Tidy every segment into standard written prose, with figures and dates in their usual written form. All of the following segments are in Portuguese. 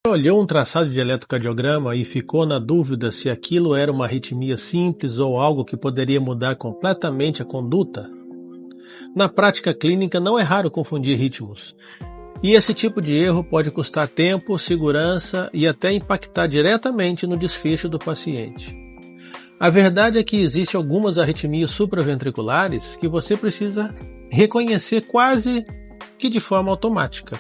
Olhou um traçado de eletrocardiograma e ficou na dúvida se aquilo era uma arritmia simples ou algo que poderia mudar completamente a conduta? Na prática clínica não é raro confundir ritmos. E esse tipo de erro pode custar tempo, segurança e até impactar diretamente no desfecho do paciente. A verdade é que existem algumas arritmias supraventriculares que você precisa reconhecer quase que de forma automática.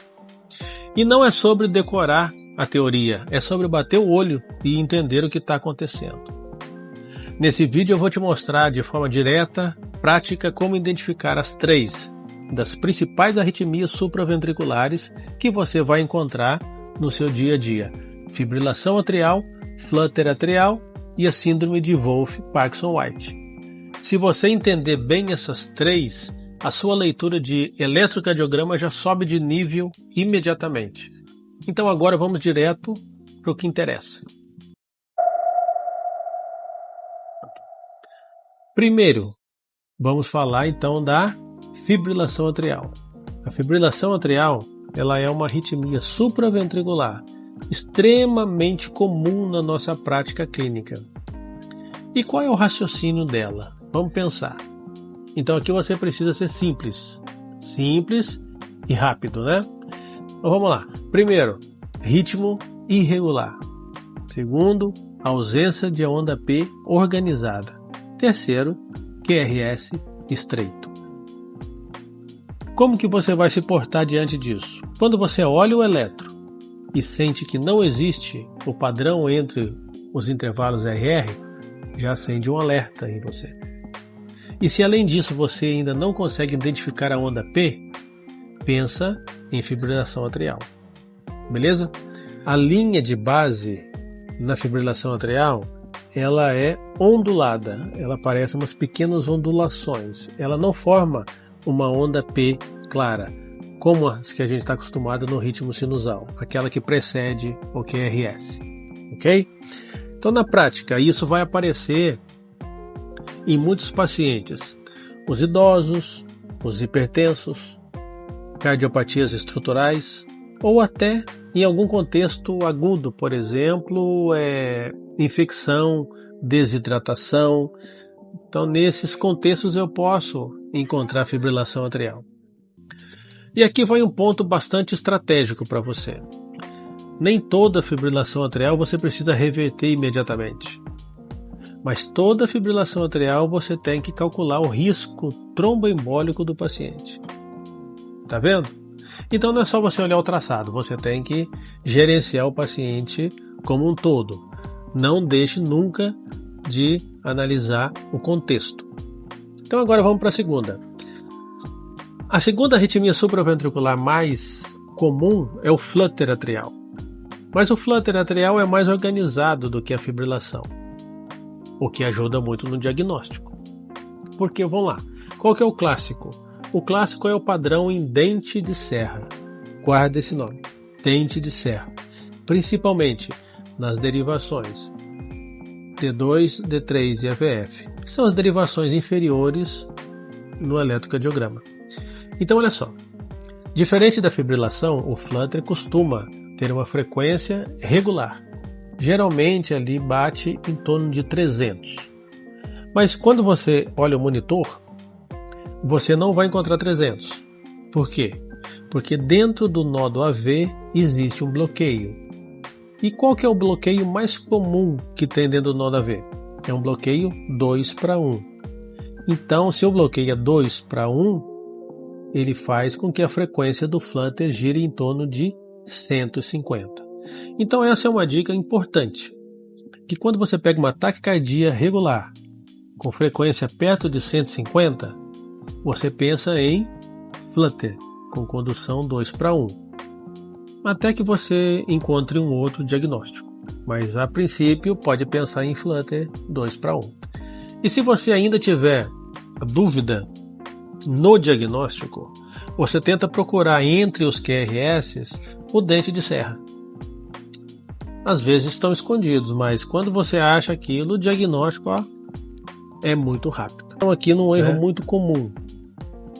E não é sobre decorar a teoria, é sobre bater o olho e entender o que está acontecendo. Nesse vídeo eu vou te mostrar de forma direta, prática, como identificar as 3 das principais arritmias supraventriculares que você vai encontrar no seu dia a dia: fibrilação atrial, flutter atrial e a síndrome de Wolff-Parkinson-White. Se você entender bem essas 3, a sua leitura de eletrocardiograma já sobe de nível imediatamente. Então agora vamos direto para o que interessa. Primeiro, vamos falar então da fibrilação atrial. A fibrilação atrial, ela é uma arritmia supraventricular, extremamente comum na nossa prática clínica. E qual é o raciocínio dela? Vamos pensar. Então aqui você precisa ser simples e rápido, né? Então vamos lá. Primeiro, ritmo irregular. Segundo, ausência de onda P organizada. Terceiro, QRS estreito. Como que você vai se portar diante disso? Quando você olha o eletro e sente que não existe o padrão entre os intervalos RR, já acende um alerta em você. E se além disso você ainda não consegue identificar a onda P, pensa em fibrilação atrial. Beleza? A linha de base na fibrilação atrial, ela é ondulada, ela parece umas pequenas ondulações, ela não forma uma onda P clara, como as que a gente está acostumado no ritmo sinusal, aquela que precede o QRS, ok? Então na prática isso vai aparecer em muitos pacientes, os idosos, os hipertensos, cardiopatias estruturais, ou até em algum contexto agudo, por exemplo, infecção, desidratação. Então, nesses contextos eu posso encontrar fibrilação atrial. E aqui vai um ponto bastante estratégico para você. Nem toda fibrilação atrial você precisa reverter imediatamente. Mas toda fibrilação atrial você tem que calcular o risco tromboembólico do paciente. Tá vendo? Então não é só você olhar o traçado, você tem que gerenciar o paciente como um todo. Não deixe nunca de analisar o contexto. Então agora vamos para a segunda. A segunda arritmia supraventricular mais comum é o flutter atrial. Mas o flutter atrial é mais organizado do que a fibrilação, o que ajuda muito no diagnóstico. Porque, vamos lá, qual que é o clássico? O clássico é o padrão em dente de serra. Guarda esse nome, dente de serra. Principalmente nas derivações D2, D3 e AVF, que são as derivações inferiores no eletrocardiograma. Então, olha só. Diferente da fibrilação, o flutter costuma ter uma frequência regular. Geralmente ali bate em torno de 300. Mas quando você olha o monitor, você não vai encontrar 300. Por quê? Porque dentro do nódo AV existe um bloqueio. E qual que é o bloqueio mais comum que tem dentro do nódo AV? É um bloqueio 2:1. Então, se o bloqueio é 2:1, ele faz com que a frequência do flutter gire em torno de 150. Então essa é uma dica importante, que quando você pega uma taquicardia regular com frequência perto de 150, você pensa em flutter com condução 2:1, até que você encontre um outro diagnóstico. Mas a princípio pode pensar em flutter 2:1. E se você ainda tiver dúvida no diagnóstico, você tenta procurar entre os QRS o dente de serra. Às vezes estão escondidos, mas quando você acha aquilo, o diagnóstico é muito rápido. Então aqui num erro muito comum.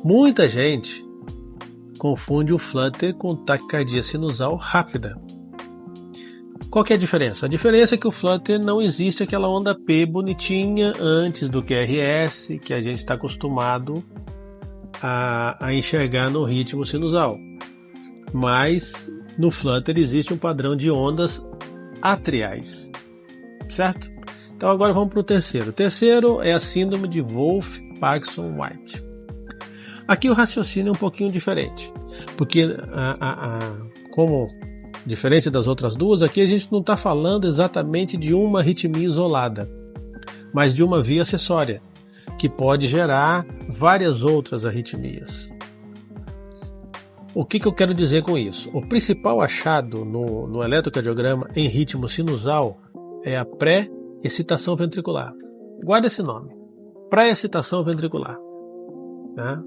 Muita gente confunde o flutter com taquicardia sinusal rápida. Qual que é a diferença? A diferença é que o Flutter não existe aquela onda P bonitinha antes do QRS que a gente está acostumado a enxergar no ritmo sinusal. Mas no Flutter existe um padrão de ondas atriais, certo? Então agora vamos para o terceiro. O terceiro é a síndrome de Wolff-Parkinson-White. Aqui o raciocínio é um pouquinho diferente, porque como diferente das outras duas, aqui a gente não está falando exatamente de uma arritmia isolada, mas de uma via acessória, que pode gerar várias outras arritmias. O que eu quero dizer com isso? O principal achado no eletrocardiograma em ritmo sinusal é a pré-excitação ventricular. Guarda esse nome, pré-excitação ventricular. Né?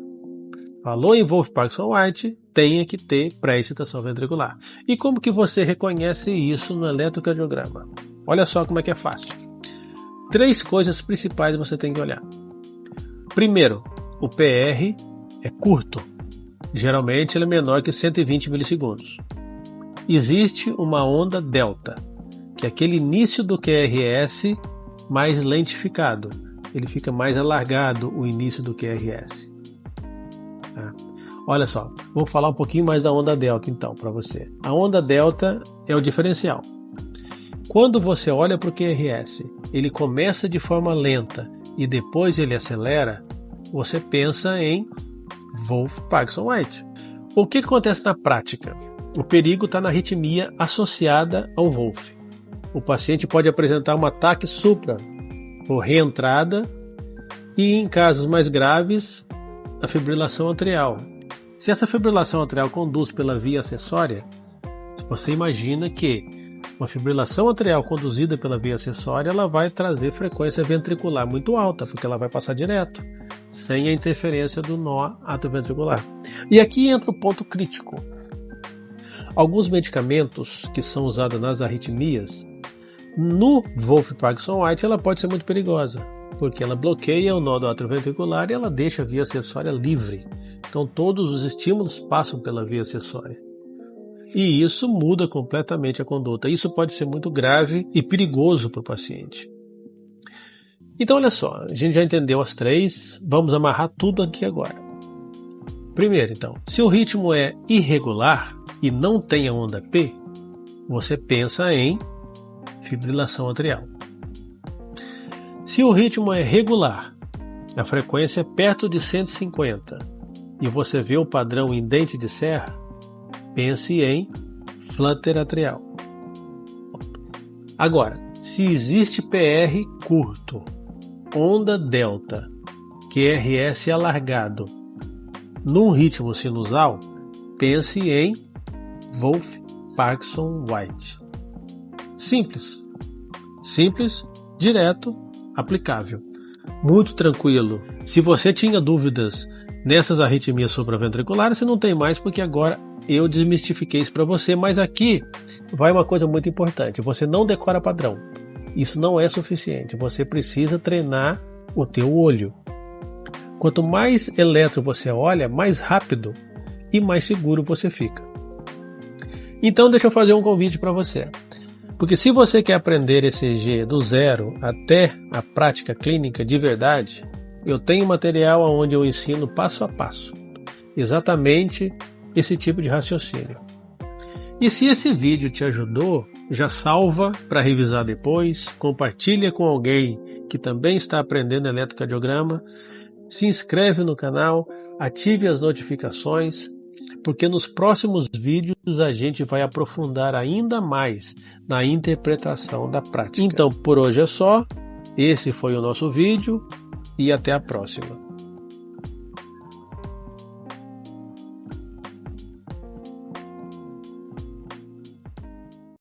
Falou em Wolff-Parkinson-White, tem que ter pré-excitação ventricular. E como que você reconhece isso no eletrocardiograma? Olha só como é que é fácil. 3 coisas principais você tem que olhar. Primeiro, o PR é curto. Geralmente ele é menor que 120 milissegundos. Existe uma onda delta, que é aquele início do QRS mais lentificado. Ele fica mais alargado, o início do QRS. Olha só, vou falar um pouquinho mais da onda delta então para você. A onda delta é o diferencial. Quando você olha para o QRS, ele começa de forma lenta e depois ele acelera, você pensa em Wolff-Parkinson-White. O que acontece na prática? O perigo está na arritmia associada ao Wolff. O paciente pode apresentar um ataque supra ou reentrada e, em casos mais graves, a fibrilação atrial. Se essa fibrilação atrial conduz pela via acessória, você imagina que uma fibrilação atrial conduzida pela via acessória, ela vai trazer frequência ventricular muito alta, porque ela vai passar direto, sem a interferência do nó atrioventricular. E aqui entra o ponto crítico. Alguns medicamentos que são usados nas arritmias, no Wolff-Parkinson-White, ela pode ser muito perigosa, porque ela bloqueia o nó do atrioventricular e ela deixa a via acessória livre. Então todos os estímulos passam pela via acessória. E isso muda completamente a conduta. Isso pode ser muito grave e perigoso para o paciente. Então olha só, a gente já entendeu as 3, vamos amarrar tudo aqui agora. Primeiro então, se o ritmo é irregular e não tem a onda P, você pensa em fibrilação atrial. Se o ritmo é regular, a frequência é perto de 150 e você vê o padrão em dente de serra, pense em flutter atrial. Agora, se existe PR curto, onda delta, QRS alargado, num ritmo sinusal, pense em Wolff-Parkinson-White. Simples, direto, aplicável, muito tranquilo. Se você tinha dúvidas nessas arritmias supraventriculares, você não tem mais, porque agora eu desmistifiquei isso para você. Mas aqui vai uma coisa muito importante: você não decora padrão. Isso não é suficiente. Você precisa treinar o teu olho. Quanto mais eletro você olha, mais rápido e mais seguro você fica. Então deixa eu fazer um convite para você. Porque se você quer aprender ECG do zero até a prática clínica de verdade, eu tenho material onde eu ensino passo a passo exatamente esse tipo de raciocínio. E se esse vídeo te ajudou, já salva para revisar depois, compartilha com alguém que também está aprendendo eletrocardiograma, se inscreve no canal, ative as notificações, porque nos próximos vídeos a gente vai aprofundar ainda mais na interpretação da prática. Então, por hoje é só. Esse foi o nosso vídeo e até a próxima.